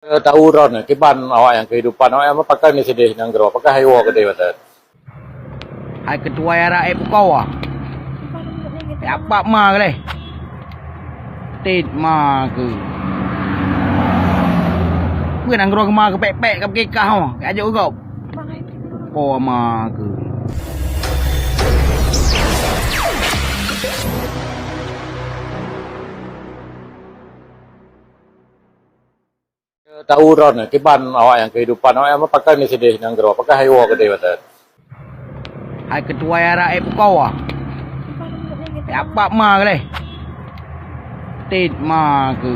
Tauran kiban awak yang kehidupan awak apa pakai ni sedih nang gero pakai hayo gede betul. Hai ketua RAF kau ah. Apa ma ke? Tit ma ke. Gue nang gero ke ma ke pek-pek ke kekah oh. Ajuk kau. Ko ma ke. Tauran kiban awak yang kehidupan awak apa pakai ni sedih nang gero pakai hayo gede betul. Hai ketua RAF kau ah. Apa ma ke? Tit ma ke.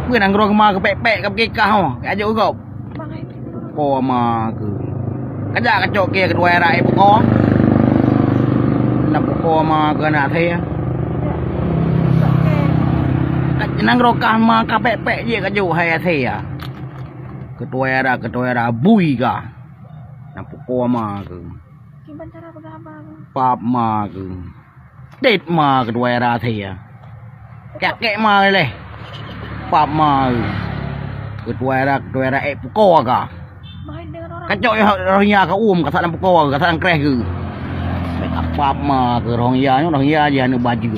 Gue nang gero ke ma ke pek-pek ke kekah oh. Ajuk kau. Ko ma ke. Kajak kacok ke ketua RAF kau. Nak ko ma ke nak saya. Nang rokah ma ka pek-pek je kaju hai saya. Ketua era bui ka. Nak pukul ma ke. Kiban cara bergambar. Pap ma ke. Tit ma ketua era saya. Kek ma le. Pap ma ke. Ketua era pukul ka. Main dengan orang. Kacok rohnya ka ka salam pukul ka salam kreh ke. Pap ma ke rohnya je anu baju.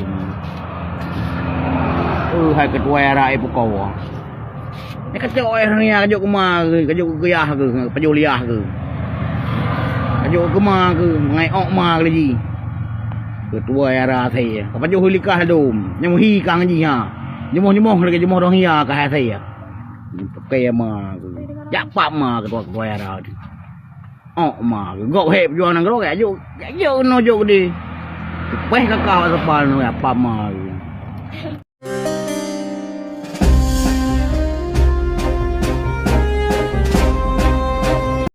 Hai ketua RAF kau. Ni kacau orang ni kajak kemar ke, kajak geyah ke, pejuliah ke. Kajak kemar ke, ngai ok ma ke lagi. Ketua RAF saya. Kau pajak hulikah dom. Nyamu hi kang ji ha. Jemoh lagi jemoh orang ya ke saya. Pakai ma ke. Jak pak ma ketua RAF. Ok ma ke. Gok hep jual nang gero kajak no jok di. Peh kakak sepan apa ma ke.